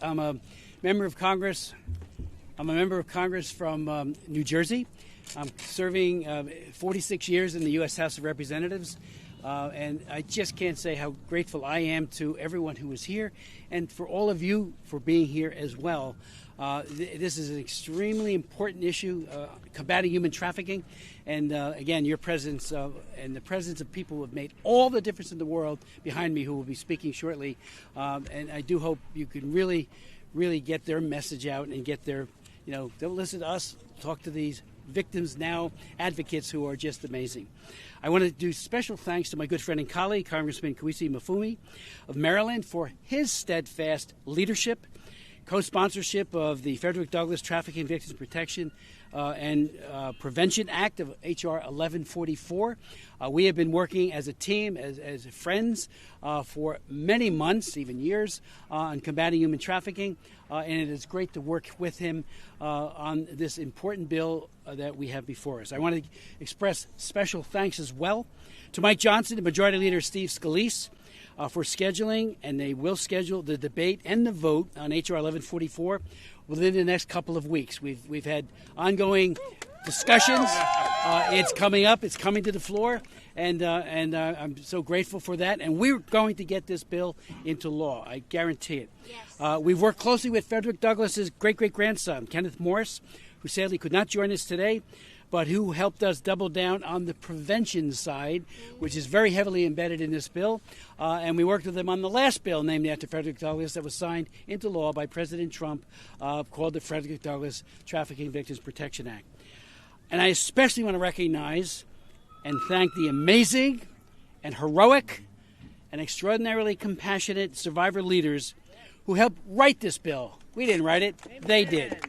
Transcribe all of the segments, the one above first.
I'm a member of Congress. I'm a member of Congress from New Jersey. I'm serving 46 years in the U.S. House of Representatives. And I just can't say how grateful I am to everyone who is here and for all of you for being here as well. This is an extremely important issue, combating human trafficking. And again, your presence and the presence of people who have made all the difference in the world behind me, who will be speaking shortly. And I do hope you can really get their message out and get their, don't listen to us, talk to these victims now, advocates who are just amazing. I want to do special thanks to my good friend and colleague, Congressman Kwesi Mafumi of Maryland, for his steadfast leadership, co-sponsorship of the Frederick Douglass Trafficking Victims Protection and Prevention Act of H.R. 1144. We have been working as a team, as friends, for many months, even years, on combating human trafficking. And it is great to work with him on this important bill that we have before us. I want to express special thanks as well to Mike Johnson and Majority Leader Steve Scalise for scheduling, and they will schedule the debate and the vote on H.R. 1144 within the next couple of weeks. We've had ongoing discussions. It's coming up. It's coming to the floor, and I'm so grateful for that. And we're going to get this bill into law. I guarantee it. Yes. We've worked closely with Frederick Douglass's great-great-grandson, Kenneth Morris, who sadly could not join us today, but who helped us double down on the prevention side, which is very heavily embedded in this bill. And we worked with them on the last bill named after Frederick Douglass that was signed into law by President Trump, called the Frederick Douglass Trafficking Victims Protection Act. And I especially want to recognize and thank the amazing and heroic and extraordinarily compassionate survivor leaders who helped write this bill. We didn't write it. They did.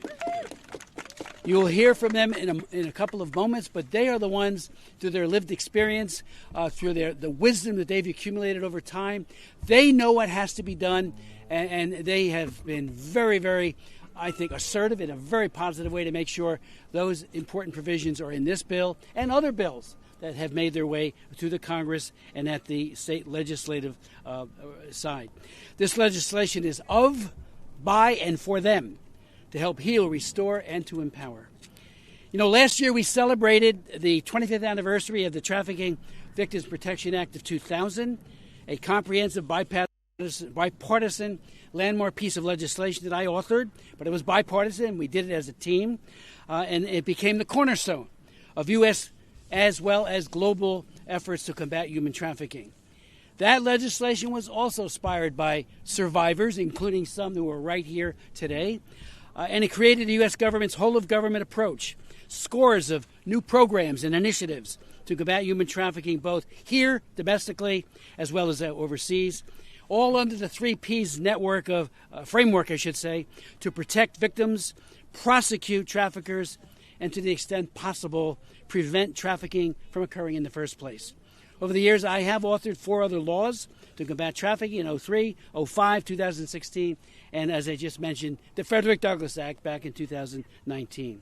You will hear from them in a couple of moments, but they are the ones, through their lived experience, through the wisdom that they've accumulated over time. They know what has to be done, and they have been very, very, I think, assertive in a very positive way to make sure those important provisions are in this bill and other bills that have made their way through the Congress and at the state legislative side. This legislation is of, by, and for them, to help heal, restore, and to empower. Last year we celebrated the 25th anniversary of the Trafficking Victims Protection Act of 2000, a comprehensive bipartisan landmark piece of legislation that I authored, but it was bipartisan. We did it as a team, and it became the cornerstone of U.S. as well as global efforts to combat human trafficking. That legislation was also inspired by survivors, including some who are right here today, and it created the U.S. government's whole-of-government approach, scores of new programs and initiatives to combat human trafficking, both here domestically as well as overseas, all under the 3Ps network of framework, I should say, to protect victims, prosecute traffickers, and to the extent possible, prevent trafficking from occurring in the first place. Over the years, I have authored 4 other laws to combat trafficking in 03, 05, 2016, and as I just mentioned, the Frederick Douglass Act back in 2019.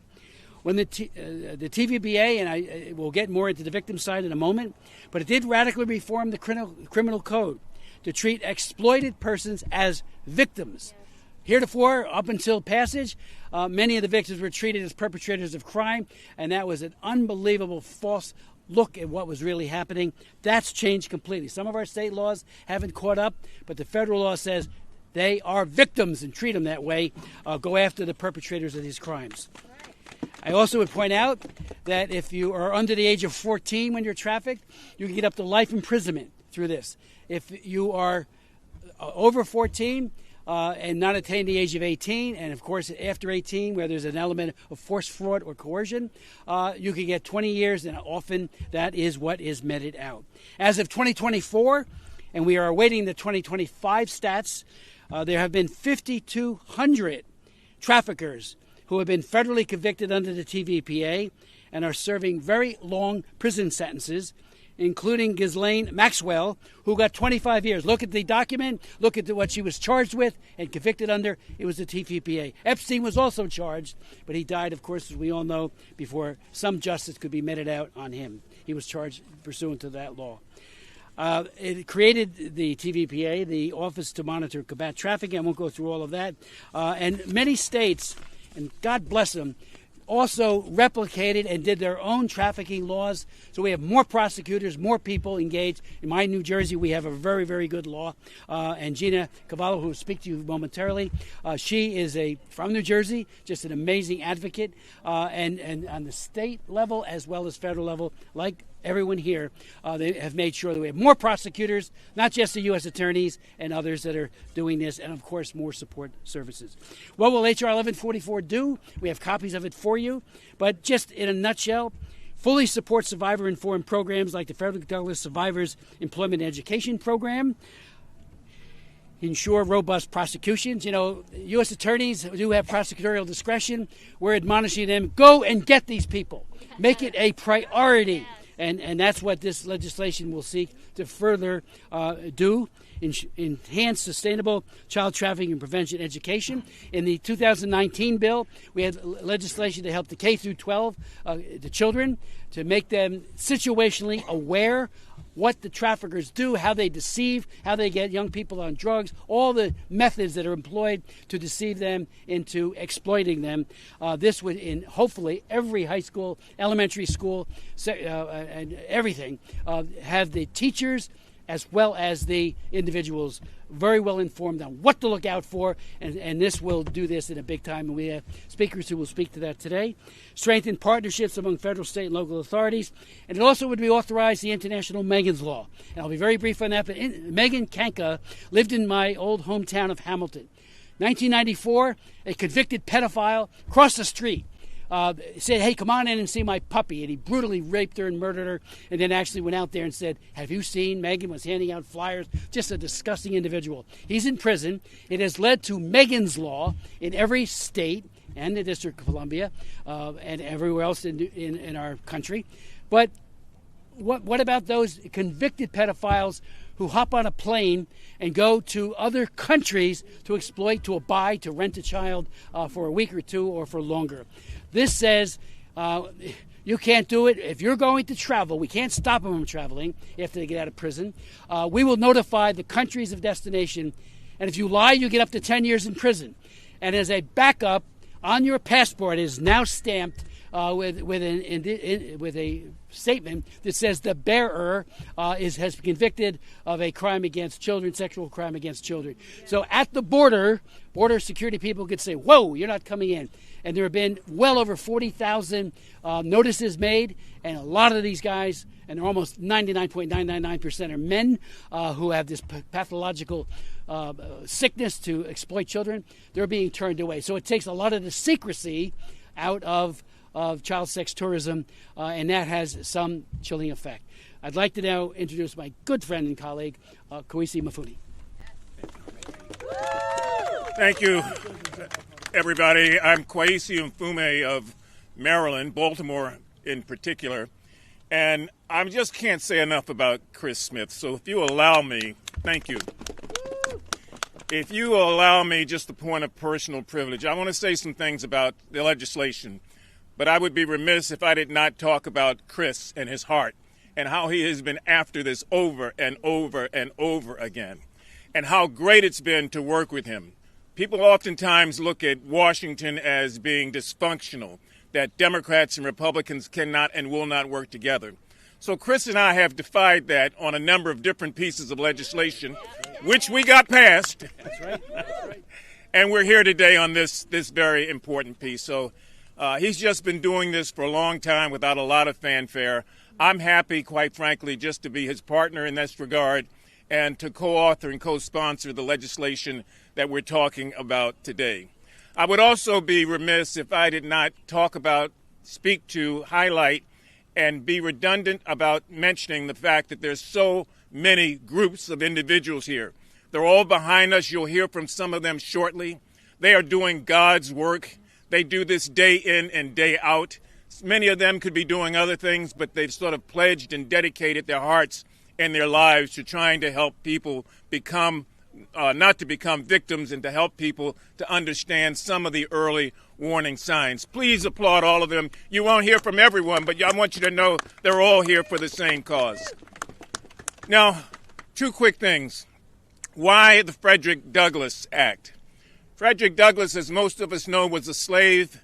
When the TVPA, and I will get more into the victim side in a moment, but it did radically reform the criminal code to treat exploited persons as victims. Heretofore, up until passage, many of the victims were treated as perpetrators of crime, and that was an unbelievable false look at what was really happening. That's changed completely. Some of our state laws haven't caught up, but the federal law says they are victims and treat them that way. Go after the perpetrators of these crimes. I also would point out that if you are under the age of 14 when you're trafficked, you can get up to life imprisonment through this. If you are over 14 and not attain the age of 18, and of course after 18 where there's an element of force, fraud, or coercion, you can get 20 years, and often that is what is meted out. As of 2024, and we are awaiting the 2025 stats, there have been 5,200 traffickers who have been federally convicted under the TVPA and are serving very long prison sentences, including Ghislaine Maxwell, who got 25 years. Look at the document, look at what she was charged with and convicted under. It was the TVPA. Epstein was also charged, but he died, of course, as we all know, before some justice could be meted out on him. He was charged pursuant to that law. It created the TVPA, the Office to Monitor and Combat Trafficking. I won't go through all of that. And many states, and God bless them, also replicated and did their own trafficking laws. So we have more prosecutors, more people engaged. In my New Jersey, we have a very, very good law. And Gina Cavallo, who will speak to you momentarily, she is from New Jersey, just an amazing advocate. And on the state level as well as federal level, like everyone here, they have made sure that we have more prosecutors, not just the U.S. attorneys and others that are doing this, and of course more support services. What will H.R. 1144 do? We have copies of it for you, but just in a nutshell, fully support survivor-informed programs like the Frederick Douglass Survivors Employment and Education Program, ensure robust prosecutions. You know, U.S. attorneys do have prosecutorial discretion. We're admonishing them, go and get these people. Make it a priority. And that's what this legislation will seek to further do, enhance sustainable child trafficking and prevention education. In the 2019 bill, we had legislation to help the K through 12, the children, to make them situationally aware what the traffickers do, how they deceive, how they get young people on drugs, all the methods that are employed to deceive them into exploiting them. This would, in hopefully every high school, elementary school, and everything, have the teachers as well as the individuals very well informed on what to look out for, and this will do this in a big time, and we have speakers who will speak to that today. Strengthen partnerships among federal, state, and local authorities, and it also would reauthorize the International Megan's Law. And I'll be very brief on that, but Megan Kanka lived in my old hometown of Hamilton. 1994, a convicted pedophile crossed the street, said, hey, come on in and see my puppy. And he brutally raped her and murdered her, and then actually went out there and said, have you seen Megan? Was handing out flyers. Just a disgusting individual. He's in prison. It has led to Megan's Law in every state and the District of Columbia and everywhere else in our country. But what about those convicted pedophiles who hop on a plane and go to other countries to exploit, to buy, to rent a child for a week or two or for longer? This says you can't do it. If you're going to travel, we can't stop them from traveling after they get out of prison. We will notify the countries of destination, and if you lie, you get up to 10 years in prison. And as a backup, on your passport is now stamped with a statement that says the bearer has been convicted of a crime against children, sexual crime against children. So at the border security people could say, whoa, you're not coming in. And there have been well over 40,000 notices made, and a lot of these guys, and almost 99.999% are men who have this pathological sickness to exploit children. They're being turned away. So it takes a lot of the secrecy out of child sex tourism, and that has some chilling effect. I'd like to now introduce my good friend and colleague, Kwesi Mafuni. Thank you, everybody. I'm Kwesi Mfume of Maryland, Baltimore in particular, and I just can't say enough about Chris Smith. So if you allow me, thank you. If you allow me just a point of personal privilege, I want to say some things about the legislation. But I would be remiss if I did not talk about Chris and his heart and how he has been after this over and over and over again, and how great it's been to work with him. People oftentimes look at Washington as being dysfunctional, that Democrats and Republicans cannot and will not work together. So Chris and I have defied that on a number of different pieces of legislation, which we got passed. That's right. That's right. And we're here today on this very important piece. So he's just been doing this for a long time without a lot of fanfare. I'm happy, quite frankly, just to be his partner in this regard and to co-author and co-sponsor the legislation that we're talking about today. I would also be remiss if I did not talk about, speak to, highlight, and be redundant about mentioning the fact that there's so many groups of individuals here. They're all behind us. You'll hear from some of them shortly. They are doing God's work. They do this day in and day out. Many of them could be doing other things, but they've sort of pledged and dedicated their hearts and their lives to trying to help people become, not to become victims, and to help people to understand some of the early warning signs. Please applaud all of them. You won't hear from everyone, but I want you to know they're all here for the same cause. Now, Two quick things. Why the Frederick Douglass Act? Frederick Douglass, as most of us know, was a slave.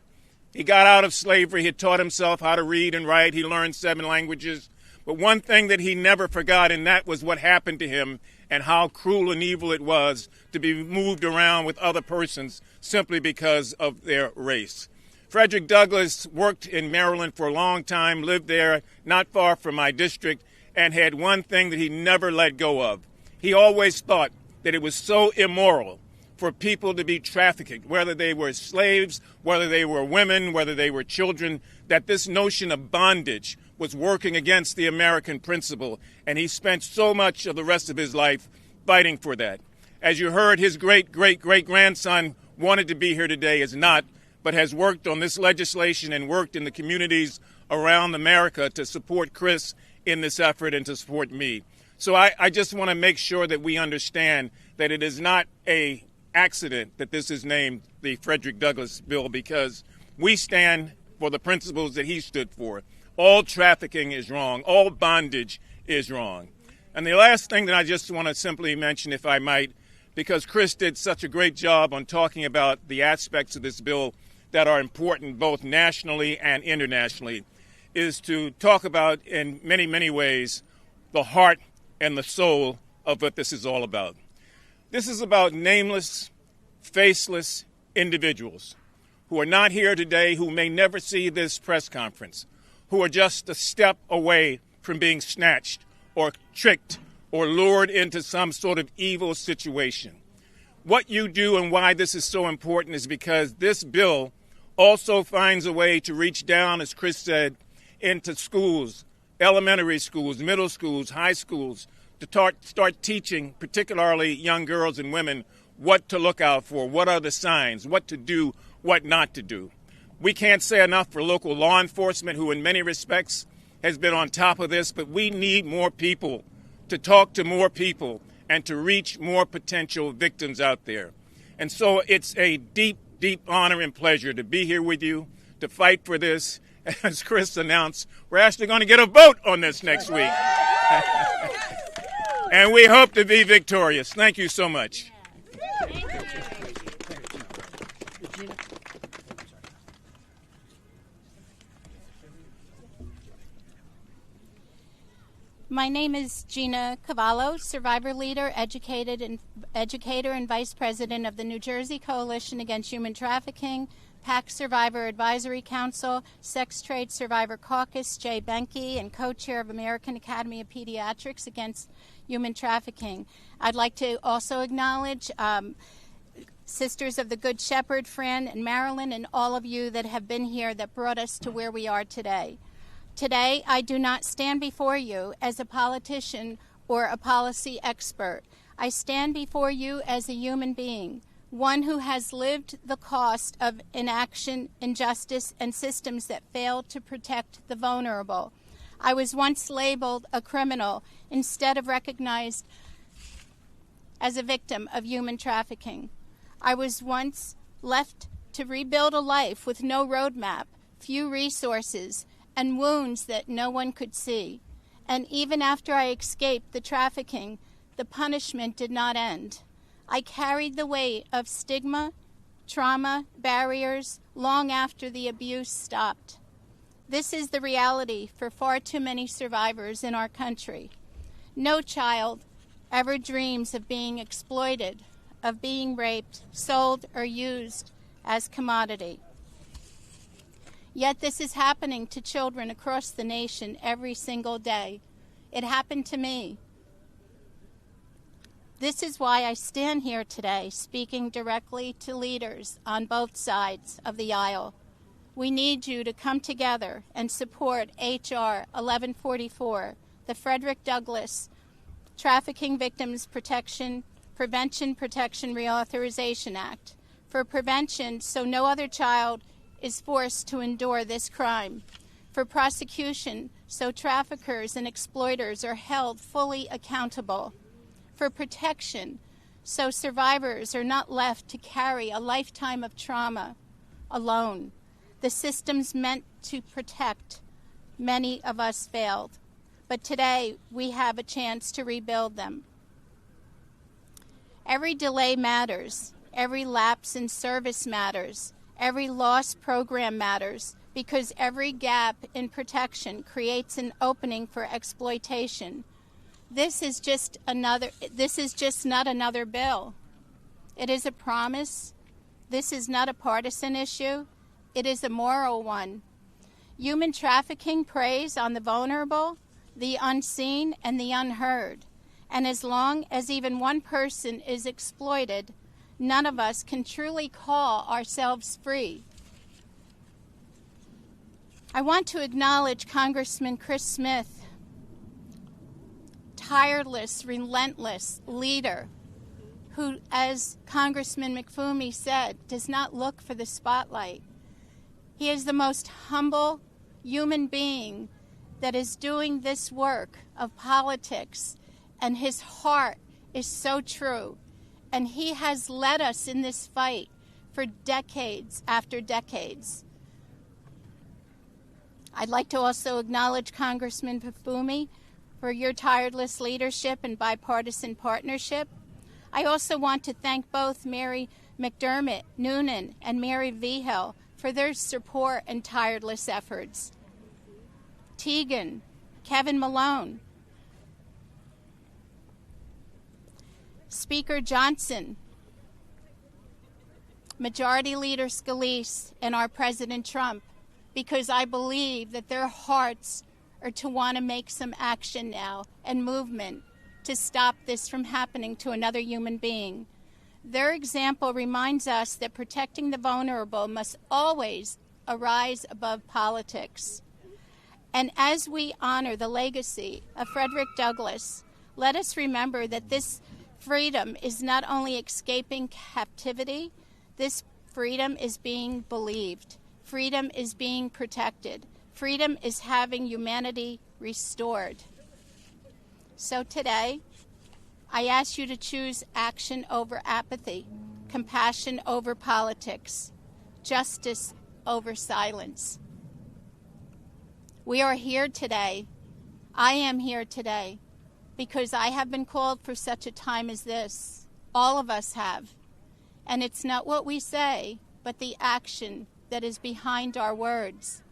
He got out of slavery. He taught himself how to read and write. He learned 7 languages. But one thing that he never forgot, and that was what happened to him and how cruel and evil it was to be moved around with other persons simply because of their race. Frederick Douglass worked in Maryland for a long time, lived there not far from my district, and had one thing that he never let go of. He always thought that it was so immoral for people to be trafficked, whether they were slaves, whether they were women, whether they were children, that this notion of bondage was working against the American principle, and he spent so much of the rest of his life fighting for that. As you heard, his great-great-great-grandson wanted to be here today, is not, but has worked on this legislation and worked in the communities around America to support Chris in this effort and to support me. So I just want to make sure that we understand that it is not an accident that this is named the Frederick Douglass Bill, because we stand for the principles that he stood for. All trafficking is wrong. All bondage is wrong. And the last thing that I just want to simply mention, if I might, because Chris did such a great job on talking about the aspects of this bill that are important both nationally and internationally, is to talk about in many, many ways the heart and the soul of what this is all about. This is about nameless, faceless individuals who are not here today, who may never see this press conference, who are just a step away from being snatched or tricked or lured into some sort of evil situation. What you do and why this is so important is because this bill also finds a way to reach down, as Chris said, into schools, elementary schools, middle schools, high schools, to start teaching particularly young girls and women what to look out for, what are the signs, what to do, what not to do. We can't say enough for local law enforcement, who in many respects has been on top of this, but we need more people to talk to more people and to reach more potential victims out there. And so it's a deep, deep honor and pleasure to be here with you, to fight for this. As Chris announced, we're actually going to get a vote on this next week. And we hope to be victorious. Thank you so much. My name is Gina Cavallo, survivor leader, educator, and vice president of the New Jersey Coalition Against Human Trafficking, PAC Survivor Advisory Council, Sex Trade Survivor Caucus, Jay Benke, and co-chair of American Academy of Pediatrics Against Human Trafficking. I'd like to also acknowledge Sisters of the Good Shepherd, Fran and Marilyn, and all of you that have been here that brought us to where we are today. Today, I do not stand before you as a politician or a policy expert. I stand before you as a human being, one who has lived the cost of inaction, injustice, and systems that fail to protect the vulnerable. I was once labeled a criminal instead of recognized as a victim of human trafficking. I was once left to rebuild a life with no roadmap, few resources, and wounds that no one could see. And even after I escaped the trafficking, the punishment did not end. I carried the weight of stigma, trauma, barriers, long after the abuse stopped. This is the reality for far too many survivors in our country. No child ever dreams of being exploited, of being raped, sold, or used as commodity. Yet this is happening to children across the nation every single day. It happened to me. This is why I stand here today speaking directly to leaders on both sides of the aisle. We need you to come together and support H.R. 1144, the Frederick Douglass Trafficking Victims Prevention Protection Reauthorization Act, for prevention so no other child is forced to endure this crime, for prosecution so traffickers and exploiters are held fully accountable, for protection so survivors are not left to carry a lifetime of trauma alone. The systems meant to protect, many of us failed, but today we have a chance to rebuild them. Every delay matters. Every lapse in service matters. Every lost program matters, because every gap in protection creates an opening for exploitation. This is just not another bill. It is a promise. This is not a partisan issue. It is a moral one. Human trafficking preys on the vulnerable, the unseen, and the unheard. And as long as even one person is exploited, none of us can truly call ourselves free. I want to acknowledge Congressman Chris Smith, tireless, relentless leader who, as Congressman McFumey said, does not look for the spotlight. He is the most humble human being that is doing this work of politics, and his heart is so true. And he has led us in this fight for decades after decades. I'd like to also acknowledge Congressman McFumey for your tireless leadership and bipartisan partnership. I also want to thank both Mary McDermott Noonan and Mary Vigil for their support and tireless efforts. Tegan, Kevin Malone, Speaker Johnson, Majority Leader Scalise, and our President Trump, because I believe that their hearts are to want to make some action now and movement to stop this from happening to another human being. Their example reminds us that protecting the vulnerable must always arise above politics. And as we honor the legacy of Frederick Douglass, let us remember that this freedom is not only escaping captivity, this freedom is being believed. Freedom is being protected. Freedom is having humanity restored. So today, I ask you to choose action over apathy, compassion over politics, justice over silence. We are here today. I am here today because I have been called for such a time as this. All of us have. And it's not what we say, but the action that is behind our words.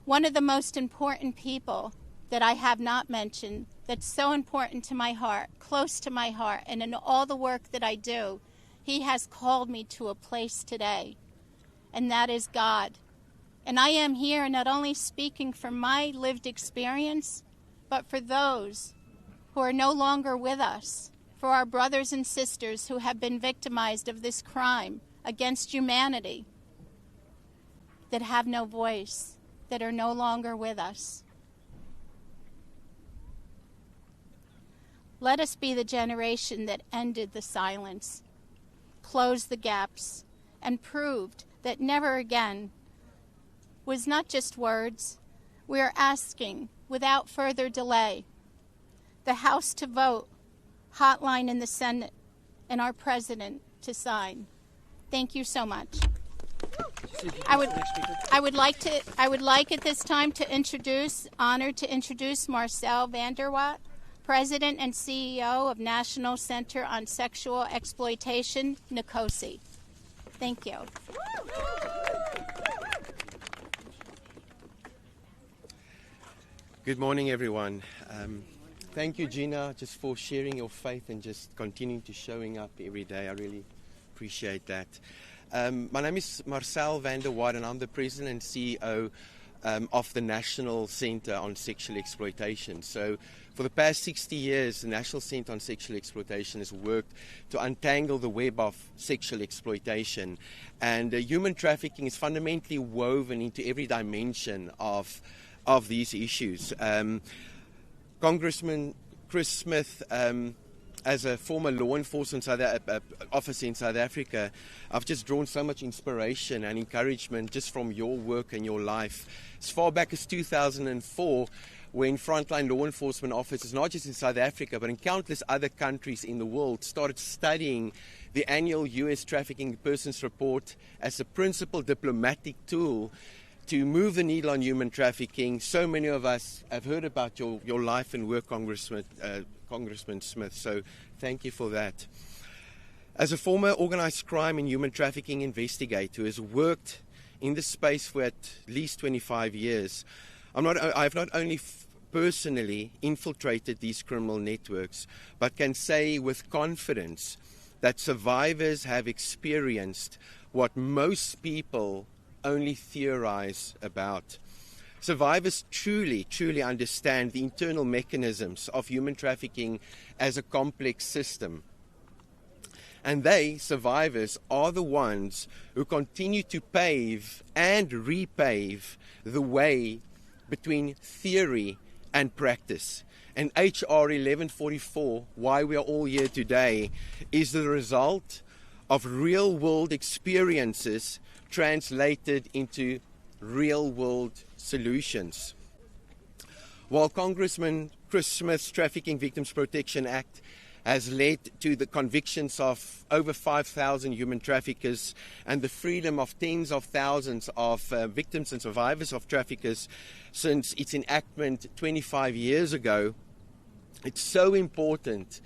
One of the most important people that I have not mentioned, that's so important to my heart, close to my heart, and in all the work that I do, he has called me to a place today, and that is God. And I am here not only speaking from my lived experience, but for those who are no longer with us, for our brothers and sisters who have been victimized of this crime against humanity, that have no voice, that are no longer with us. Let us be the generation that ended the silence, closed the gaps, and proved that never again was not just words. We are asking, without further delay, the House to vote, hotline in the Senate, and our President to sign. Thank you so much. I would like at this time to introduce Marcel Vanderwatt, President and CEO of National Center on Sexual Exploitation, NCOSE. Thank you. Good morning, everyone. Thank you, Gina, just for sharing your faith and just continuing to showing up every day. I really appreciate that. My name is Marcel Vanderwatt, and I'm the President and CEO of the National Center on Sexual Exploitation. So for the past 60 years, the National Center on Sexual Exploitation has worked to untangle the web of sexual exploitation. And human trafficking is fundamentally woven into every dimension of these issues. Congressman Chris Smith, as a former law enforcement officer in South Africa, I've just drawn so much inspiration and encouragement just from your work and your life. As far back as 2004, when frontline law enforcement officers, not just in South Africa, but in countless other countries in the world, started studying the annual U.S. Trafficking Persons Report as a principal diplomatic tool to move the needle on human trafficking. So many of us have heard about your life and work, Congressman Smith, so thank you for that. As a former organized crime and human trafficking investigator who has worked in this space for at least 25 years, I have not only personally infiltrated these criminal networks, but can say with confidence that survivors have experienced what most people only theorize about. Survivors truly understand the internal mechanisms of human trafficking as a complex system. And they, survivors, are the ones who continue to pave and repave the way between theory and practice. And HR 1144, why we are all here today, is the result of real-world experiences translated into real-world solutions. While Congressman Chris Smith's Trafficking Victims Protection Act has led to the convictions of over 5,000 human traffickers and the freedom of tens of thousands of victims and survivors of traffickers since its enactment 25 years ago, it's so important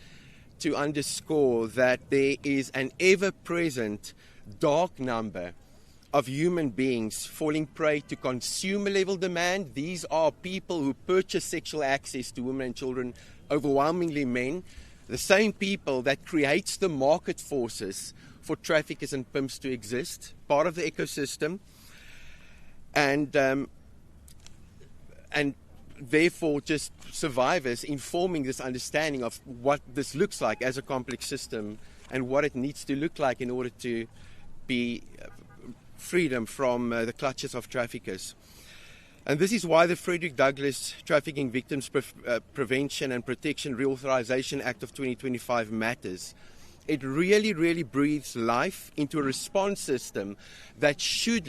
to underscore that there is an ever-present dark number of human beings falling prey to consumer-level demand. These are people who purchase sexual access to women and children, overwhelmingly men, the same people that creates the market forces for traffickers and pimps to exist, part of the ecosystem, and therefore just survivors informing this understanding of what this looks like as a complex system and what it needs to look like in order to be freedom from the clutches of traffickers. And this is why the Frederick Douglass Trafficking Victims Prevention and Protection Reauthorization Act of 2025 matters. It really breathes life into a response system that should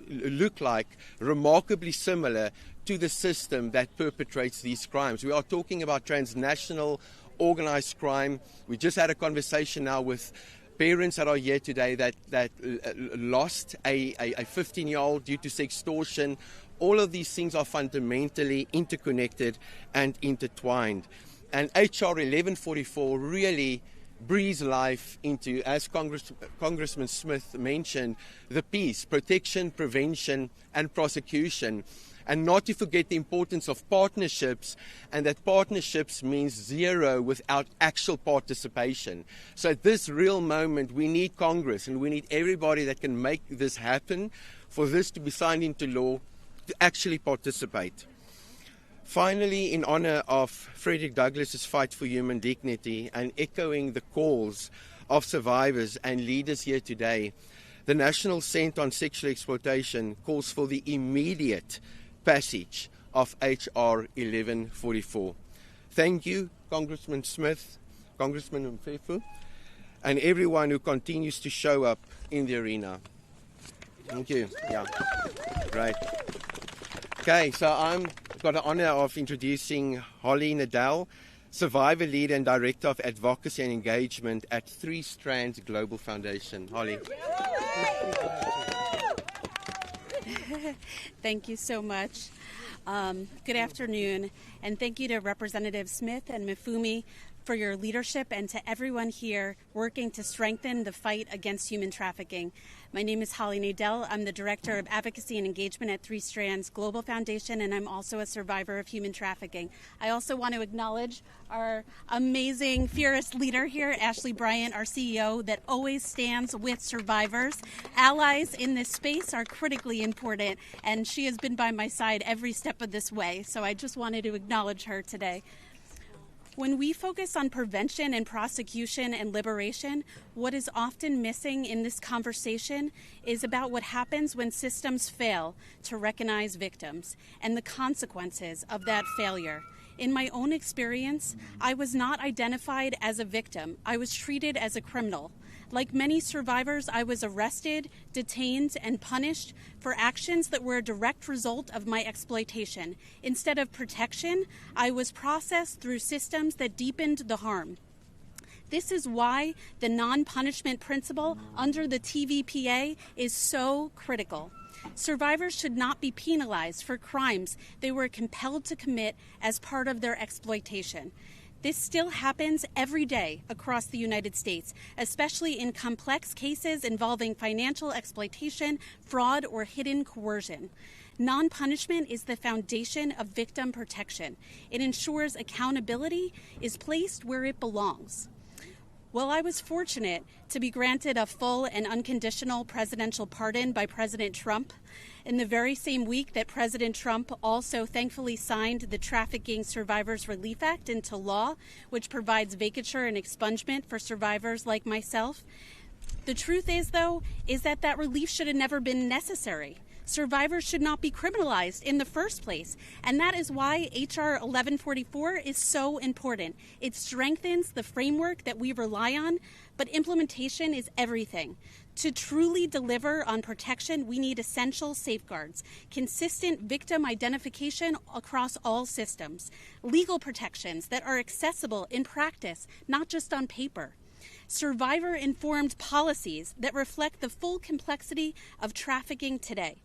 look like remarkably similar to the system that perpetrates these crimes. We are talking about transnational organized crime. We just had a conversation now with parents that are here today that lost a 15-year-old due to sextortion. All of these things are fundamentally interconnected and intertwined. And HR 1144 really breathes life into, as Congressman Smith mentioned, the piece, protection, prevention, and prosecution. And not to forget the importance of partnerships, and that partnerships means zero without actual participation. So at this real moment, we need Congress and we need everybody that can make this happen for this to be signed into law to actually participate. Finally, in honor of Frederick Douglass's fight for human dignity and echoing the calls of survivors and leaders here today, the National Center on Sexual Exploitation calls for the immediate passage of HR 1144. Thank you, Congressman Smith, Congressman Mfefu, and everyone who continues to show up in the arena. Thank you. Yeah, great. Okay, so I'm got the honor of introducing Holly Nadal, Survivor Leader and Director of Advocacy and Engagement at Three Strands Global Foundation. Holly. Thank you so much. Good afternoon, and thank you to Representative Smith and Mifumi for your leadership and to everyone here working to strengthen the fight against human trafficking. My name is Holly Nadel. I'm the Director of Advocacy and Engagement at Three Strands Global Foundation, and I'm also a survivor of human trafficking. I also want to acknowledge our amazing, fearless leader here, Ashley Bryant, our CEO, that always stands with survivors. Allies in this space are critically important, and she has been by my side every step of this way, so I just wanted to acknowledge her today. When we focus on prevention and prosecution and liberation, what is often missing in this conversation is about what happens when systems fail to recognize victims and the consequences of that failure. In my own experience, I was not identified as a victim. I was treated as a criminal. Like many survivors, I was arrested, detained, and punished for actions that were a direct result of my exploitation. Instead of protection, I was processed through systems that deepened the harm. This is why the non-punishment principle under the TVPA is so critical. Survivors should not be penalized for crimes they were compelled to commit as part of their exploitation. This still happens every day across the United States, especially in complex cases involving financial exploitation, fraud, or hidden coercion. Non-punishment is the foundation of victim protection. It ensures accountability is placed where it belongs. Well, I was fortunate to be granted a full and unconditional presidential pardon by President Trump in the very same week that President Trump also thankfully signed the Trafficking Survivors Relief Act into law, which provides vacatur and expungement for survivors like myself. The truth is, though, is that relief should have never been necessary. Survivors should not be criminalized in the first place. And that is why H.R. 1144 is so important. It strengthens the framework that we rely on, but implementation is everything. To truly deliver on protection, we need essential safeguards, consistent victim identification across all systems, legal protections that are accessible in practice, not just on paper, survivor-informed policies that reflect the full complexity of trafficking today.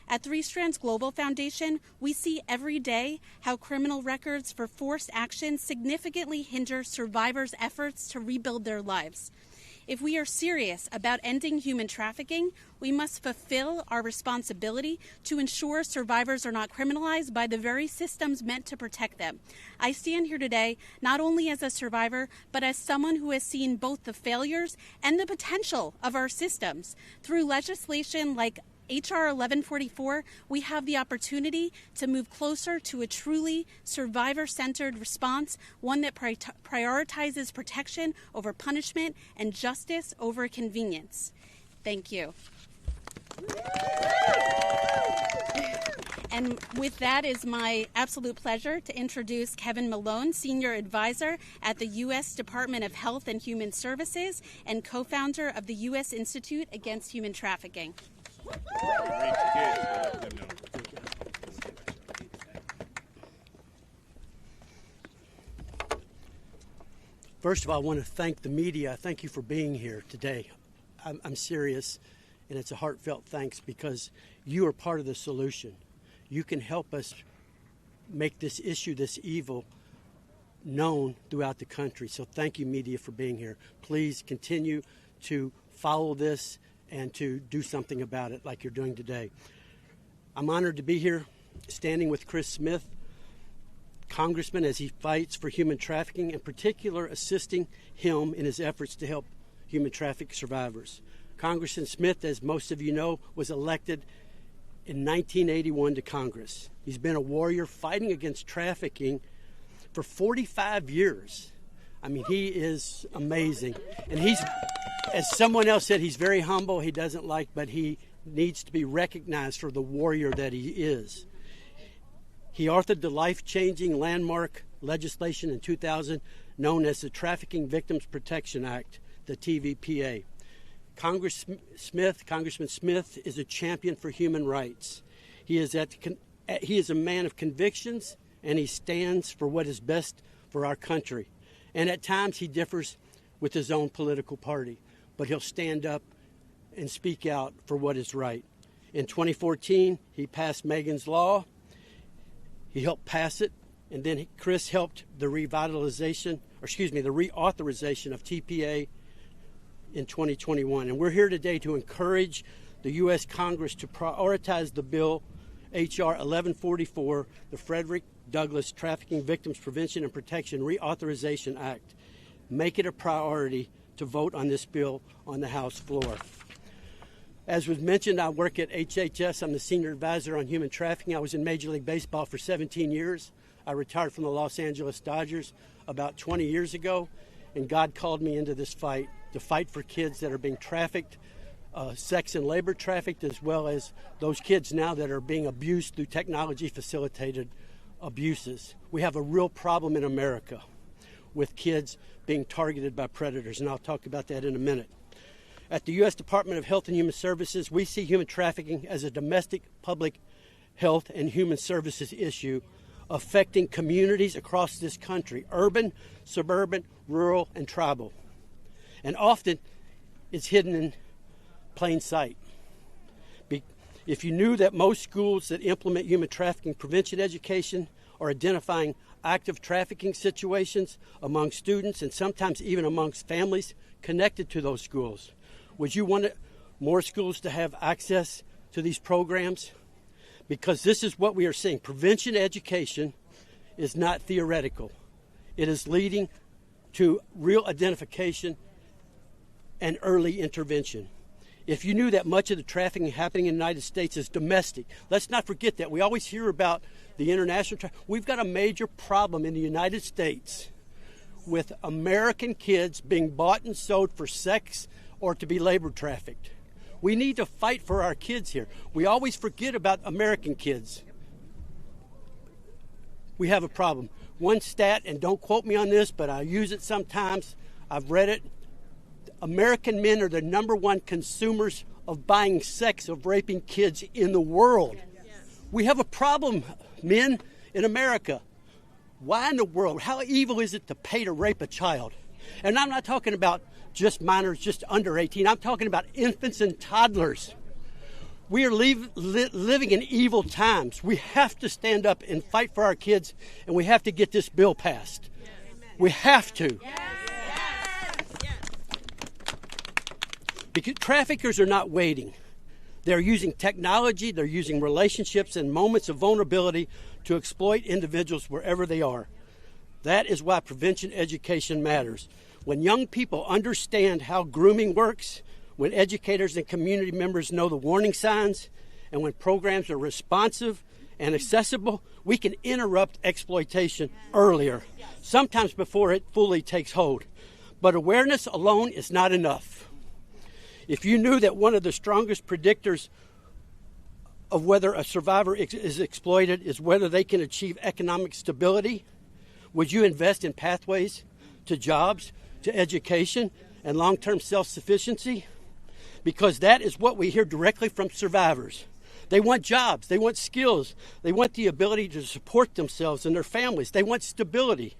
At Three Strands Global Foundation, we see every day how criminal records for forced action significantly hinder survivors' efforts to rebuild their lives. If we are serious about ending human trafficking, we must fulfill our responsibility to ensure survivors are not criminalized by the very systems meant to protect them. I stand here today not only as a survivor, but as someone who has seen both the failures and the potential of our systems. Through legislation like H.R. 1144, we have the opportunity to move closer to a truly survivor-centered response, one that prioritizes protection over punishment and justice over convenience. Thank you. And with that, is my absolute pleasure to introduce Kevin Malone, Senior Advisor at the U.S. Department of Health and Human Services and co-founder of the U.S. Institute Against Human Trafficking. First of all, I want to thank the media. Thank you for being here today. I'm serious, and it's a heartfelt thanks because you are part of the solution. You can help us make this issue, this evil, known throughout the country. So thank you, media, for being here. Please continue to follow this and to do something about it like you're doing today. I'm honored to be here standing with Chris Smith, Congressman, as he fights for human trafficking, in particular assisting him in his efforts to help human trafficking survivors. Congressman Smith, as most of you know, was elected in 1981 to Congress. He's been a warrior fighting against trafficking for 45 years. I mean, he is amazing. And he's, as someone else said, he's very humble. He doesn't like, but he needs to be recognized for the warrior that he is. He authored the life-changing landmark legislation in 2000 known as the Trafficking Victims Protection Act, the TVPA. Congressman Smith is a champion for human rights. He is a man of convictions, and he stands for what is best for our country. And at times he differs with his own political party, but he'll stand up and speak out for what is right. In 2014, he passed Megan's Law. He helped pass it, and then Chris helped the reauthorization of TPA in 2021. And we're here today to encourage the U.S. Congress to prioritize the bill, H.R. 1144, the Frederick Douglass Trafficking Victims Prevention and Protection Reauthorization Act. Make it a priority to vote on this bill on the House floor. As was mentioned, I work at HHS. I'm the Senior Advisor on Human Trafficking. I was in Major League Baseball for 17 years. I retired from the Los Angeles Dodgers about 20 years ago, and God called me into this fight, to fight for kids that are being trafficked, sex and labor trafficked, as well as those kids now that are being abused through technology-facilitated abuses. We have a real problem in America with kids being targeted by predators, and I'll talk about that in a minute. At the U.S. Department of Health and Human Services, we see human trafficking as a domestic public health and human services issue affecting communities across this country, urban, suburban, rural, and tribal. And often it's hidden in plain sight. If you knew that most schools that implement human trafficking prevention education or identifying active trafficking situations among students and sometimes even amongst families connected to those schools. Would you want more schools to have access to these programs? Because this is what we are seeing. Prevention education is not theoretical. It is leading to real identification and early intervention. If you knew that much of the trafficking happening in the United States is domestic, let's not forget that. We always hear about the international trafficking. We've got a major problem in the United States with American kids being bought and sold for sex or to be labor trafficked. We need to fight for our kids here. We always forget about American kids. We have a problem. One stat, and don't quote me on this, but I use it sometimes. I've read it. American men are the number one consumers of buying sex, of raping kids in the world. We have a problem, men in America. Why in the world? How evil is it to pay to rape a child? And I'm not talking about just minors, just under 18. I'm talking about infants and toddlers. We are living in evil times. We have to stand up and fight for our kids, and we have to get this bill passed. We have to. Because traffickers are not waiting. They're using technology, they're using relationships and moments of vulnerability to exploit individuals wherever they are. That is why prevention education matters. When young people understand how grooming works, when educators and community members know the warning signs, and when programs are responsive and accessible, we can interrupt exploitation earlier, sometimes before it fully takes hold. But awareness alone is not enough. If you knew that one of the strongest predictors of whether a survivor is exploited is whether they can achieve economic stability, would you invest in pathways to jobs, to education, and long-term self-sufficiency? Because that is what we hear directly from survivors. They want jobs, they want skills, they want the ability to support themselves and their families, they want stability.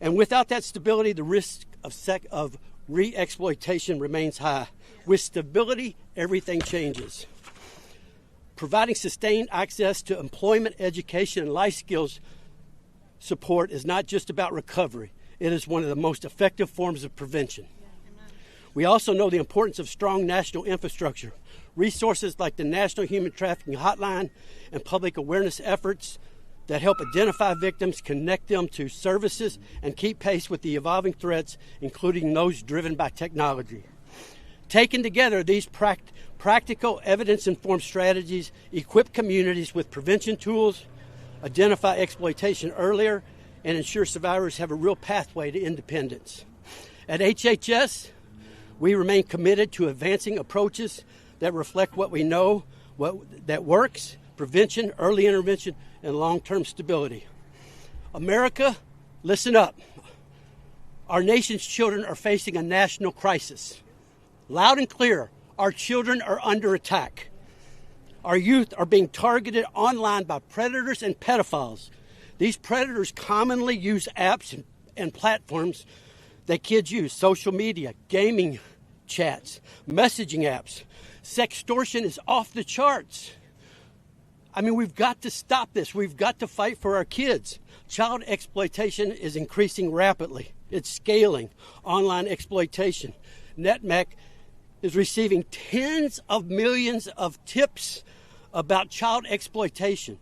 And without that stability, the risk of re-exploitation remains high. With stability, everything changes. Providing sustained access to employment, education, and life skills support is not just about recovery. It is one of the most effective forms of prevention. We also know the importance of strong national infrastructure. Resources like the National Human Trafficking Hotline and public awareness efforts that help identify victims, connect them to services, and keep pace with the evolving threats, including those driven by technology. Taken together, these practical, evidence-informed strategies equip communities with prevention tools, identify exploitation earlier, and ensure survivors have a real pathway to independence. At HHS, we remain committed to advancing approaches that reflect what we know, that works: prevention, early intervention, and long-term stability. America, listen up. Our nation's children are facing a national crisis. Loud and clear, our children are under attack. Our youth are being targeted online by predators and pedophiles. These predators commonly use apps and platforms that kids use: social media, gaming chats, messaging apps. Sextortion is off the charts. I mean, we've got to stop this. We've got to fight for our kids. Child exploitation is increasing rapidly. It's scaling. Online exploitation. NetMec is receiving tens of millions of tips about child exploitation.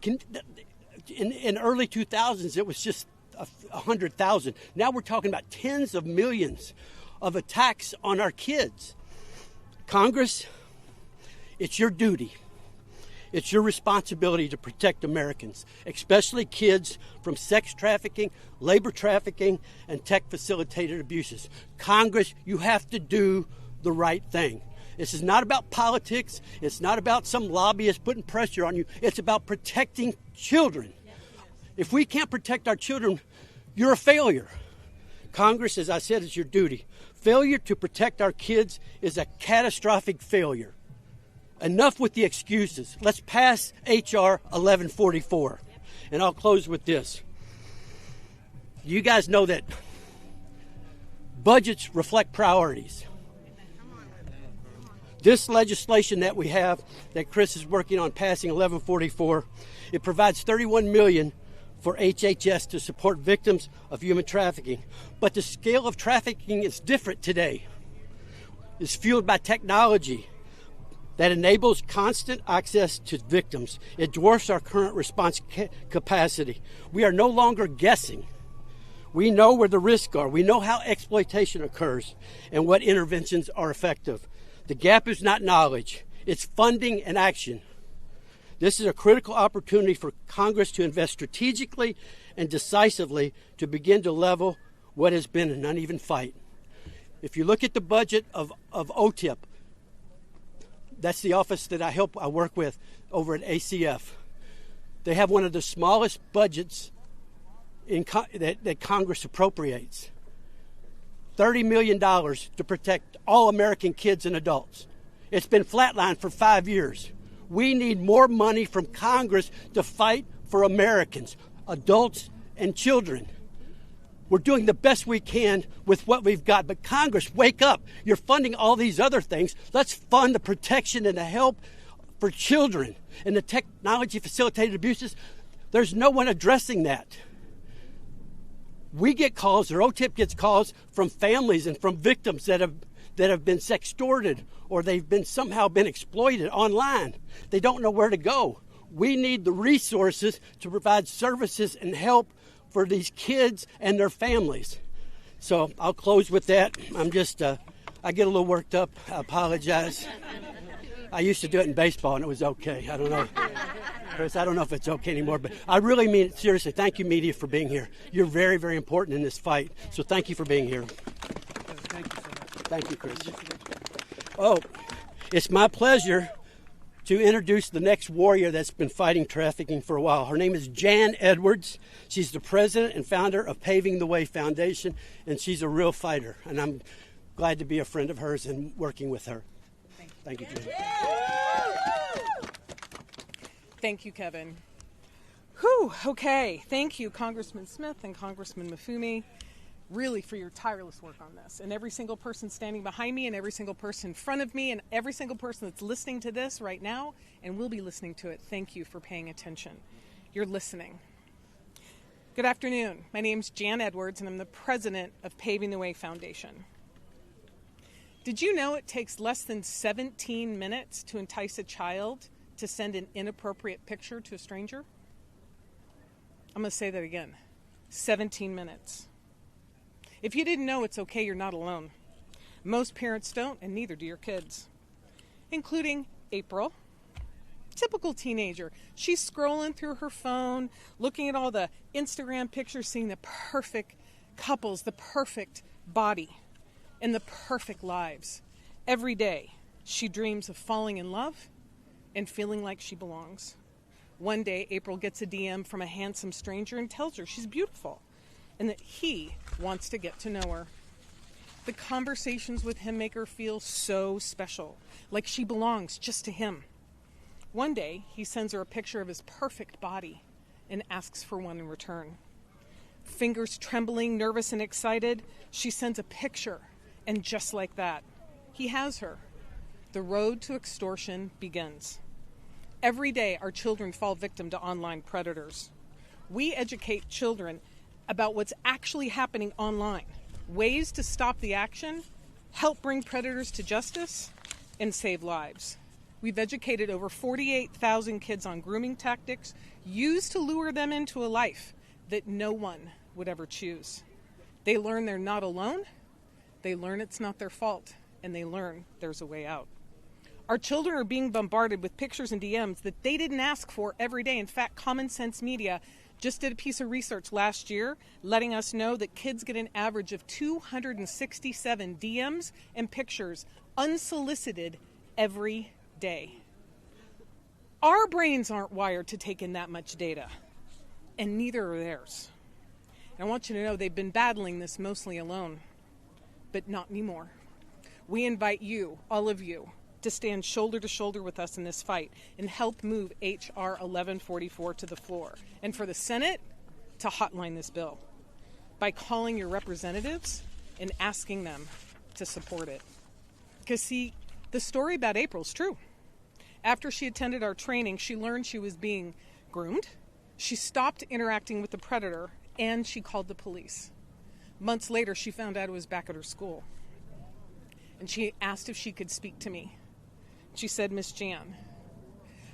In early 2000s, it was just 100,000. Now we're talking about tens of millions of attacks on our kids. Congress, it's your duty. It's your responsibility to protect Americans, especially kids, from sex trafficking, labor trafficking, and tech-facilitated abuses. Congress, you have to do the right thing. This is not about politics. It's not about some lobbyist putting pressure on you. It's about protecting children. If we can't protect our children, you're a failure. Congress, as I said, is your duty. Failure to protect our kids is a catastrophic failure. Enough with the excuses. Let's pass H.R. 1144. And I'll close with this. You guys know that budgets reflect priorities. This legislation that we have, that Chris is working on passing, 1144, it provides $31 million for HHS to support victims of human trafficking. But the scale of trafficking is different today. It's fueled by technology that enables constant access to victims. It dwarfs our current response capacity. We are no longer guessing. We know where the risks are. We know how exploitation occurs and what interventions are effective. The gap is not knowledge. It's funding and action. This is a critical opportunity for Congress to invest strategically and decisively to begin to level what has been an uneven fight. If you look at the budget of OTIP, that's the office that I work with over at ACF. They have one of the smallest budgets that Congress appropriates. $30 million to protect all American kids and adults. It's been flatlined for 5 years. We need more money from Congress to fight for Americans, adults and children. We're doing the best we can with what we've got. But Congress, wake up. You're funding all these other things. Let's fund the protection and the help for children and the technology-facilitated abuses. There's no one addressing that. We get calls, or OTIP gets calls from families and from victims that have been sextorted or they've been somehow been exploited online. They don't know where to go. We need the resources to provide services and help for these kids and their families. So I'll close with that. I get a little worked up. I apologize. I used to do it in baseball and it was okay. I don't know. Chris, I don't know if it's okay anymore, but I really mean it seriously. Thank you, media, for being here. You're very, very important in this fight. So thank you for being here. Thank you so much. Thank you, Chris. Oh, it's my pleasure to introduce the next warrior that's been fighting trafficking for a while. Her name is Jan Edwards. She's the president and founder of Paving the Way Foundation, and she's a real fighter. And I'm glad to be a friend of hers and working with her. Thank you, Jan. Thank you, Kevin. Whew, okay. Thank you, Congressman Smith and Congressman Mafumi, really for your tireless work on this. And every single person standing behind me and every single person in front of me and every single person that's listening to this right now and will be listening to it, thank you for paying attention. You're listening. Good afternoon. My name's Jan Edwards, and I'm the president of Paving the Way Foundation. Did you know it takes less than 17 minutes to entice a child to send an inappropriate picture to a stranger? I'm going to say that again. 17 minutes. If you didn't know, it's okay, you're not alone. Most parents don't, and neither do your kids. Including April, typical teenager. She's scrolling through her phone, looking at all the Instagram pictures, seeing the perfect couples, the perfect body, and the perfect lives. Every day, she dreams of falling in love and feeling like she belongs. One day, April gets a DM from a handsome stranger and tells her she's beautiful and that he wants to get to know her. The conversations with him make her feel so special, like she belongs just to him. One day, he sends her a picture of his perfect body and asks for one in return. Fingers trembling, nervous, and excited, she sends a picture, and just like that, he has her. The road to extortion begins. Every day, our children fall victim to online predators. We educate children about what's actually happening online, ways to stop the action, help bring predators to justice, and save lives. We've educated over 48,000 kids on grooming tactics used to lure them into a life that no one would ever choose. They learn they're not alone, they learn it's not their fault, and they learn there's a way out. Our children are being bombarded with pictures and DMs that they didn't ask for every day. In fact, Common Sense Media just did a piece of research last year letting us know that kids get an average of 267 DMs and pictures unsolicited every day. Our brains aren't wired to take in that much data, and neither are theirs. And I want you to know they've been battling this mostly alone, but not anymore. We invite you, all of you, to stand shoulder to shoulder with us in this fight and help move H.R. 1144 to the floor. And for the Senate, to hotline this bill by calling your representatives and asking them to support it. Because see, The story about April's true. After she attended our training, she learned she was being groomed. She stopped interacting with the predator, and she called the police. Months later, she found out it was back at her school. And she asked if she could speak to me. She said, "Miss Jan,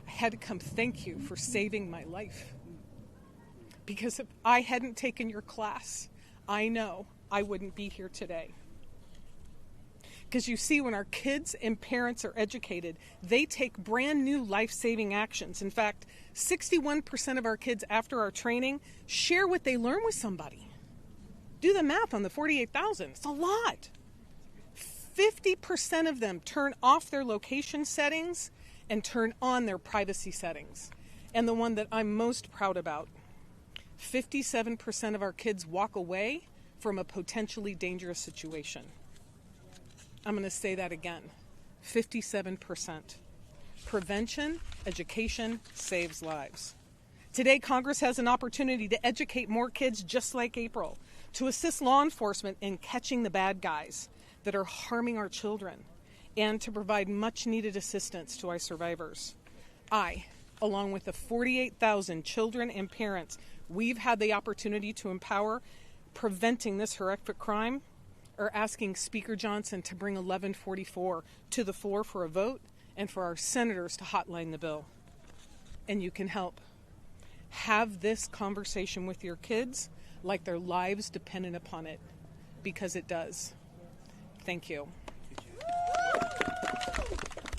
I had to come thank you for saving my life. Because if I hadn't taken your class, I know I wouldn't be here today." Because you see, when our kids and parents are educated, they take brand new life-saving actions. In fact, 61% of our kids after our training share what they learn with somebody. Do the math on the 48,000. It's a lot. 50% of them turn off their location settings and turn on their privacy settings. And the one that I'm most proud about, 57% of our kids walk away from a potentially dangerous situation. I'm going to say that again. 57%. Prevention, education saves lives. Today, Congress has an opportunity to educate more kids just like April, to assist law enforcement in catching the bad guys that are harming our children, and to provide much-needed assistance to our survivors. I, along with the 48,000 children and parents we've had the opportunity to empower preventing this horrific crime, are asking Speaker Johnson to bring 1144 to the floor for a vote and for our senators to hotline the bill. And you can help. Have this conversation with your kids like their lives depended upon it, because it does. Thank you.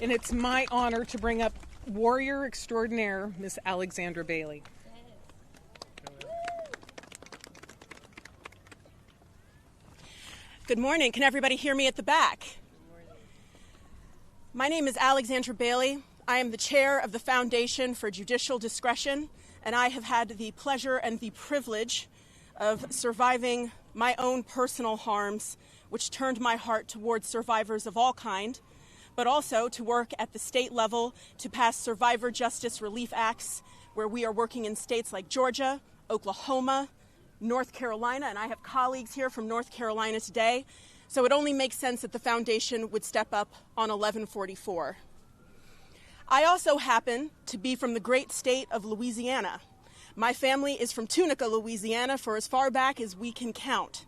And it's my honor to bring up warrior extraordinaire, Miss Alexandra Bailey. Good morning. Can everybody hear me at the back? My name is Alexandra Bailey. I am the chair of the Foundation for Judicial Discretion, and I have had the pleasure and the privilege of surviving my own personal harms, which turned my heart towards survivors of all kind, but also to work at the state level to pass survivor justice relief acts, where we are working in states like Georgia, Oklahoma, North Carolina, and I have colleagues here from North Carolina today, so it only makes sense that the Foundation would step up on 1144. I also happen to be from the great state of Louisiana. My family is from Tunica, Louisiana, for as far back as we can count.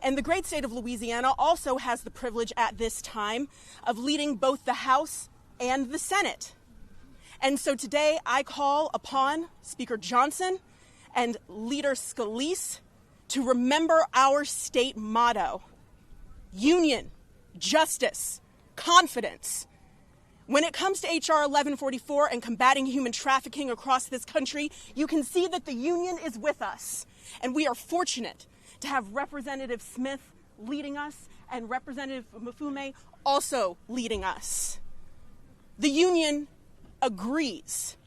And the great state of Louisiana also has the privilege at this time of leading both the House and the Senate. And so today I call upon Speaker Johnson and Leader Scalise to remember our state motto: union, justice, confidence. When it comes to H.R. 1144 and combating human trafficking across this country, you can see that the union is with us. And we are fortunate to have Representative Smith leading us and Representative Maffume also leading us. The union agrees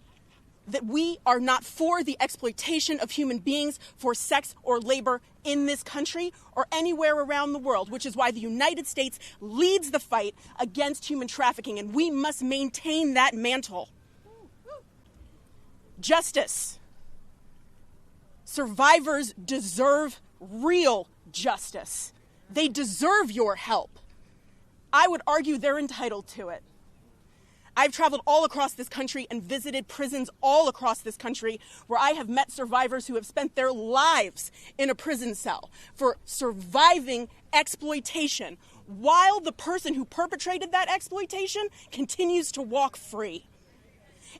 that we are not for the exploitation of human beings for sex or labor in this country or anywhere around the world, which is why the United States leads the fight against human trafficking, and we must maintain that mantle. Justice. Survivors deserve real justice. They deserve your help. I would argue they're entitled to it. I've traveled all across this country and visited prisons all across this country where I have met survivors who have spent their lives in a prison cell for surviving exploitation while the person who perpetrated that exploitation continues to walk free.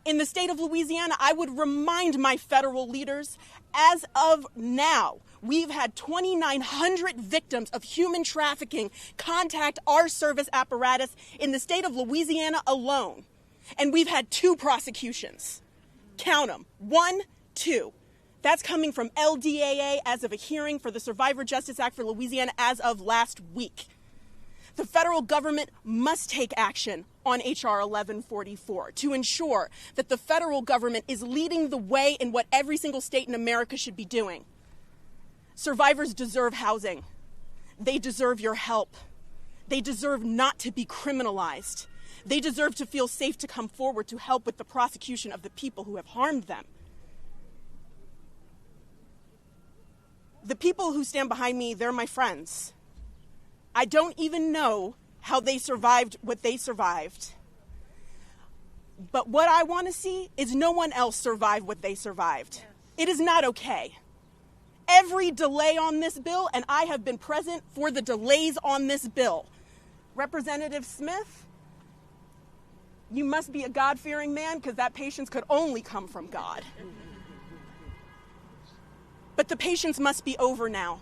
In the state of Louisiana, I would remind my federal leaders, as of now, we've had 2,900 victims of human trafficking contact our service apparatus in the state of Louisiana alone. And we've had 2 prosecutions. Count them. 1, 2. That's coming from LDAA as of a hearing for the Survivor Justice Act for Louisiana as of last week. The federal government must take action on H.R. 1144 to ensure that the federal government is leading the way in what every single state in America should be doing. Survivors deserve housing. They deserve your help. They deserve not to be criminalized. They deserve to feel safe to come forward to help with the prosecution of the people who have harmed them. The people who stand behind me, they're my friends. I don't even know how they survived what they survived. But what I want to see is no one else survive what they survived. It is not okay. Every delay on this bill, and I have been present for the delays on this bill. Representative Smith, you must be a God-fearing man, because that patience could only come from God. But the patience must be over now.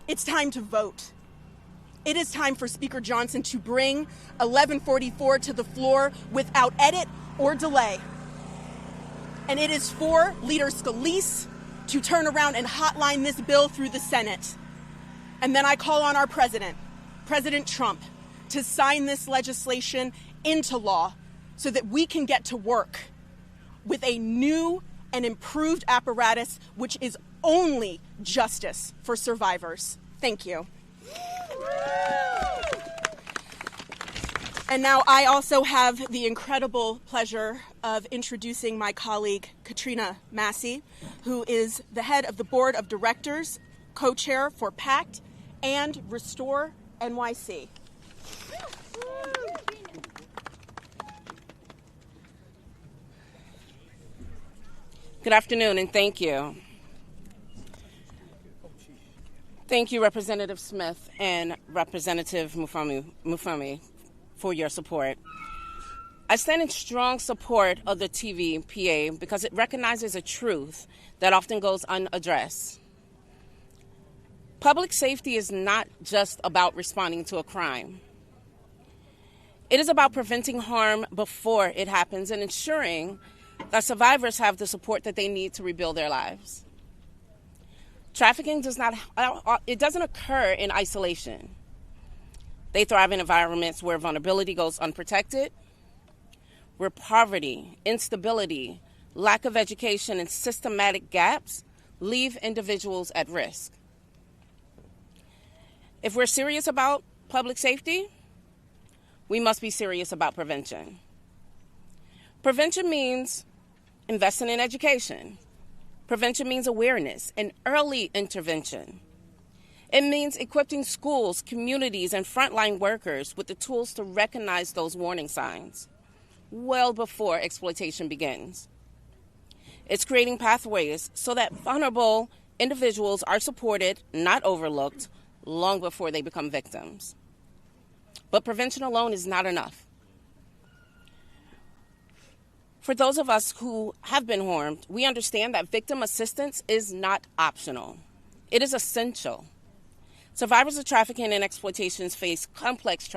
It's time to vote. It is time for Speaker Johnson to bring 1144 to the floor without edit or delay. And it is for Leader Scalise to turn around and hotline this bill through the Senate. And then I call on our president, President Trump, to sign this legislation into law so that we can get to work with a new and improved apparatus which is only justice for survivors. Thank you. And now I also have the incredible pleasure of introducing my colleague, Katrina Massey, who is the head of the Board of Directors, co-chair for PACT and Restore NYC. Good afternoon, and thank you. Thank you, Representative Smith and Representative Mufami, for your support. I stand in strong support of the TVPA because it recognizes a truth that often goes unaddressed. Public safety is not just about responding to a crime. It is about preventing harm before it happens and ensuring that survivors have the support that they need to rebuild their lives. Trafficking doesn't occur in isolation. They thrive in environments where vulnerability goes unprotected, where poverty, instability, lack of education, and systematic gaps leave individuals at risk. If we're serious about public safety, we must be serious about prevention. Prevention means investing in education. Prevention means awareness and early intervention. It means equipping schools, communities, and frontline workers with the tools to recognize those warning signs well before exploitation begins. It's creating pathways so that vulnerable individuals are supported, not overlooked, long before they become victims. But prevention alone is not enough. For those of us who have been harmed, we understand that victim assistance is not optional. It is essential. Survivors of trafficking and exploitation face complex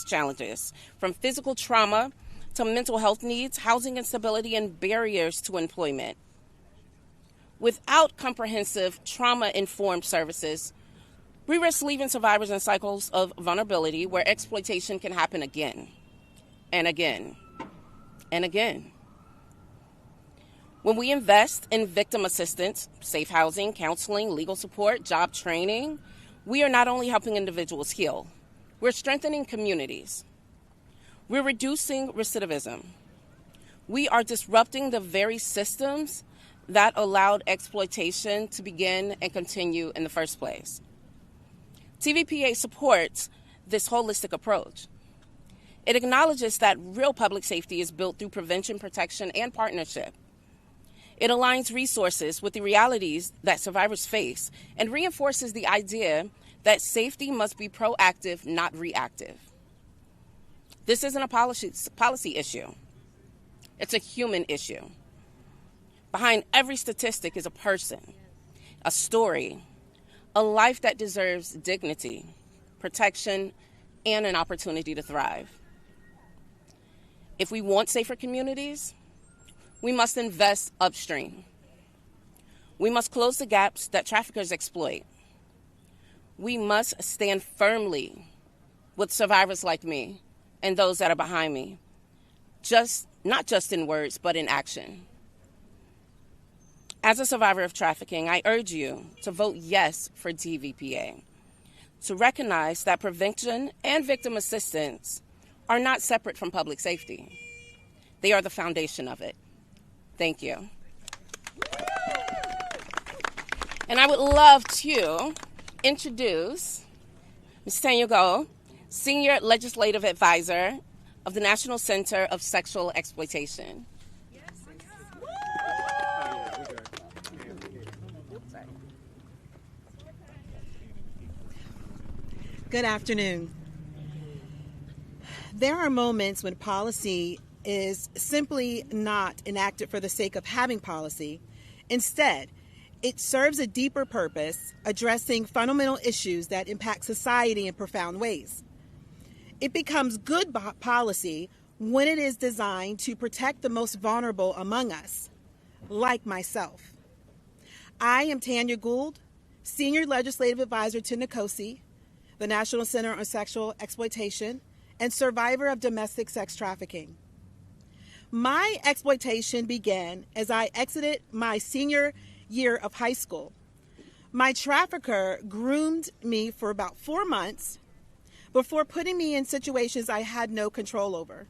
challenges, from physical trauma to mental health needs, housing instability, and barriers to employment. Without comprehensive trauma-informed services, we risk leaving survivors in cycles of vulnerability where exploitation can happen again and again and again. When we invest in victim assistance, safe housing, counseling, legal support, job training, we are not only helping individuals heal, we're strengthening communities. We're reducing recidivism. We are disrupting the very systems that allowed exploitation to begin and continue in the first place. TVPA supports this holistic approach. It acknowledges that real public safety is built through prevention, protection, and partnership. It aligns resources with the realities that survivors face and reinforces the idea that safety must be proactive, not reactive. This isn't a policy issue. It's a human issue. Behind every statistic is a person, a story, a life that deserves dignity, protection, and an opportunity to thrive. If we want safer communities, we must invest upstream. We must close the gaps that traffickers exploit. We must stand firmly with survivors like me and those that are behind me, not just in words, but in action. As a survivor of trafficking, I urge you to vote yes for TVPA, to recognize that prevention and victim assistance are not separate from public safety. They are the foundation of it. Thank you. And I would love to introduce Ms. Tanya Go, Senior Legislative Advisor of the National Center of Sexual Exploitation. Good afternoon. There are moments when policy is simply not enacted for the sake of having policy. Instead, it serves a deeper purpose, addressing fundamental issues that impact society in profound ways. It becomes good policy when it is designed to protect the most vulnerable among us, like myself. I am Tanya Gould, Senior Legislative Advisor to NACOSI, the National Center on Sexual Exploitation, and survivor of domestic sex trafficking. My exploitation began as I exited my senior year of high school. My trafficker groomed me for about 4 months before putting me in situations I had no control over.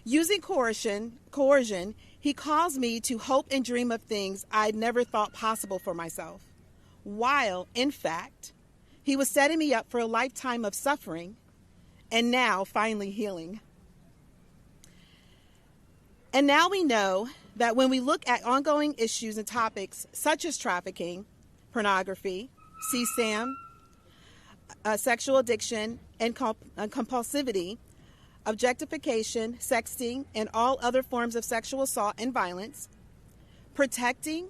Using coercion, he caused me to hope and dream of things I'd never thought possible for myself, while, in fact, he was setting me up for a lifetime of suffering and now finally healing. And now we know that when we look at ongoing issues and topics such as trafficking, pornography, CSAM, sexual addiction, and compulsivity, objectification, sexting, and all other forms of sexual assault and violence, protecting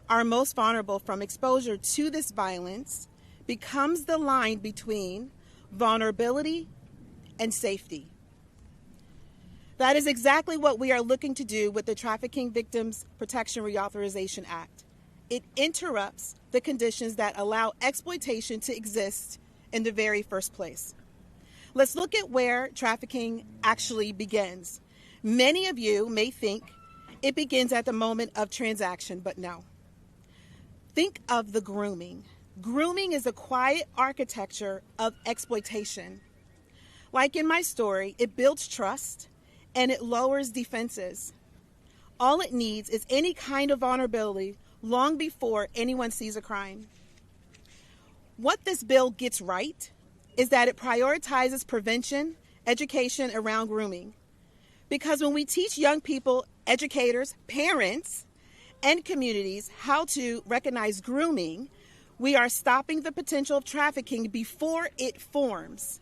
our most vulnerable from exposure to this violence becomes the line between vulnerability and safety. That is exactly what we are looking to do with the Trafficking Victims Protection Reauthorization Act. It interrupts the conditions that allow exploitation to exist in the very first place. Let's look at where trafficking actually begins. Many of you may think it begins at the moment of transaction, but no. Think of the grooming. Grooming is a quiet architecture of exploitation. Like in my story, it builds trust and it lowers defenses. All it needs is any kind of vulnerability long before anyone sees a crime. What this bill gets right is that it prioritizes prevention, education around grooming. Because when we teach young people, educators, parents, and communities how to recognize grooming, we are stopping the potential of trafficking before it forms.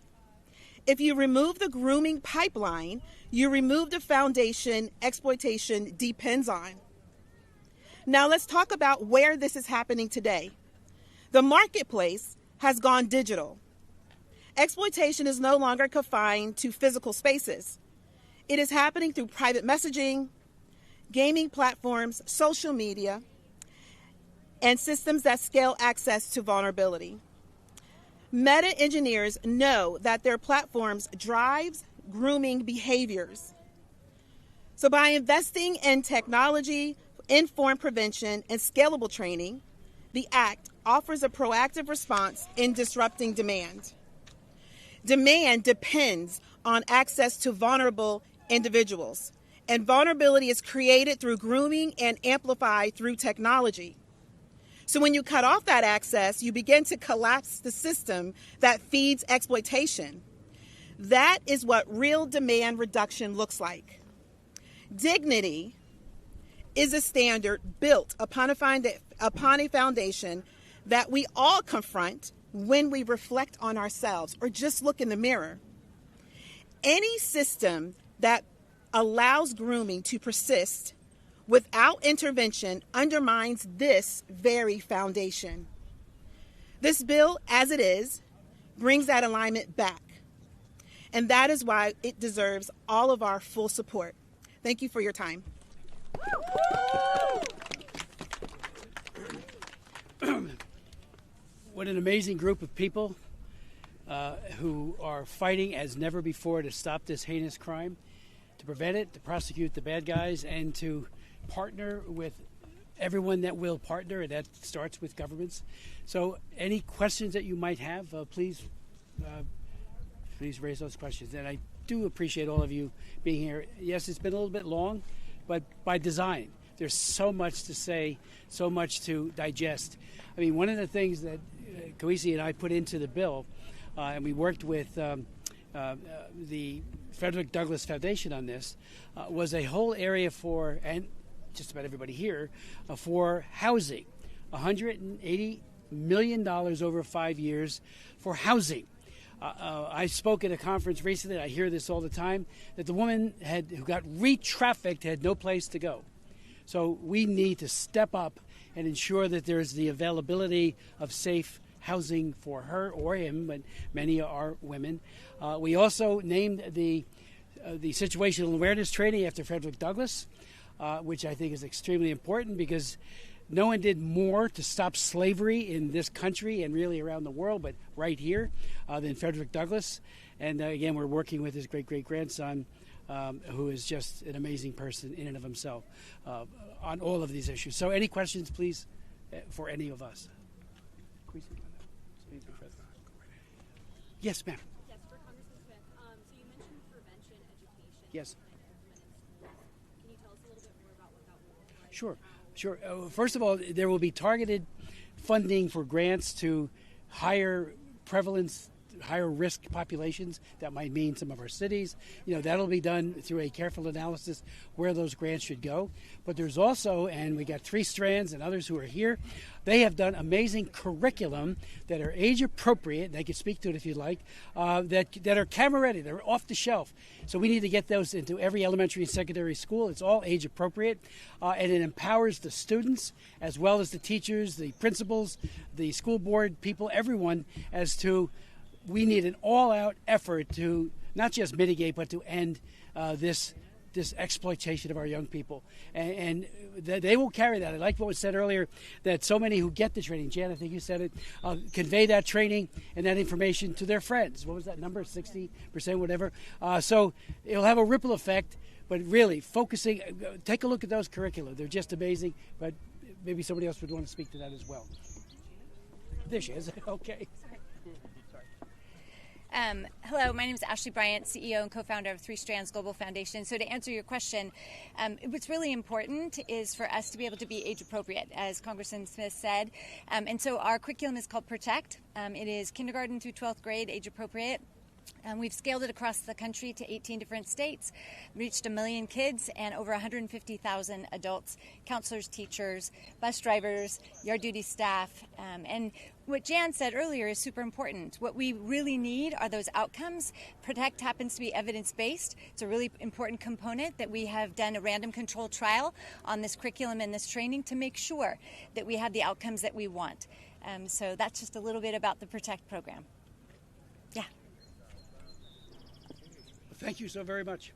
If you remove the grooming pipeline, you remove the foundation exploitation depends on. Now let's talk about where this is happening today. The marketplace has gone digital. Exploitation is no longer confined to physical spaces. It is happening through private messaging, gaming platforms, social media, and systems that scale access to vulnerability. Meta engineers know that their platforms drives grooming behaviors. So by investing in technology-informed prevention and scalable training, the Act offers a proactive response in disrupting demand. Demand depends on access to vulnerable individuals, and vulnerability is created through grooming and amplified through technology. So when you cut off that access, you begin to collapse the system that feeds exploitation. That is what real demand reduction looks like. Dignity is a standard built upon a foundation that we all confront when we reflect on ourselves or just look in the mirror. Any system that allows grooming to persist without intervention undermines this very foundation. This bill, as it is, brings that alignment back. And that is why it deserves all of our full support. Thank you for your time. What an amazing group of people who are fighting as never before to stop this heinous crime, to prevent it, to prosecute the bad guys, and to partner with everyone that will partner, and that starts with governments. So any questions that you might have, please raise those questions. And I do appreciate all of you being here. Yes, it's been a little bit long, but by design. There's so much to say, so much to digest. I mean, one of the things that Koisi and I put into the bill and we worked with the Frederick Douglass Foundation on this, was a whole area for, and just about everybody here, for housing. $180 million over 5 years for housing. I spoke at a conference recently, I hear this all the time, that the woman who got re-trafficked had no place to go. So we need to step up and ensure that there's the availability of safe housing for her or him, but many are women. We also named the situational awareness training after Frederick Douglass, which I think is extremely important because no one did more to stop slavery in this country and really around the world, but right here, than Frederick Douglass. And again, we're working with his great-great-grandson, who is just an amazing person in and of himself on all of these issues. So any questions, please, for any of us? Yes, ma'am. Yes, for Congressman Smith. So you mentioned prevention, education. Yes. Can you tell us a little bit more about what that will look like? Sure. First of all, there will be targeted funding for grants to higher prevalence, higher risk populations. That might mean some of our cities. That'll be done through a careful analysis where those grants should go. But there's also, and we got 3 strands and others who are here, they have done amazing curriculum that are age appropriate. They can speak to it if you like, that are camera ready. They're off the shelf. So we need to get those into every elementary and secondary school. It's all age appropriate, and it empowers the students as well as the teachers, the principals, the school board people, everyone, as to we need an all-out effort to not just mitigate, but to end this exploitation of our young people. And they will carry that. I like what was said earlier, that so many who get the training, Jan, I think you said it, convey that training and that information to their friends. What was that number, 60%, whatever? So it'll have a ripple effect, but really focusing, take a look at those curricula. They're just amazing, but maybe somebody else would want to speak to that as well. There she is. Okay. Hello, my name is Ashley Bryant, CEO and co-founder of 3 Strands Global Foundation. So to answer your question, what's really important is for us to be able to be age appropriate, as Congressman Smith said. And so our curriculum is called Protect. It is kindergarten through 12th grade, age appropriate. We've scaled it across the country to 18 different states, reached 1 million kids and over 150,000 adults, counselors, teachers, bus drivers, yard duty staff. And what Jan said earlier is super important. What we really need are those outcomes. Protect happens to be evidence-based. It's a really important component that we have done a random control trial on this curriculum and this training to make sure that we have the outcomes that we want. So that's just a little bit about the Protect program. Yeah. Thank you so very much.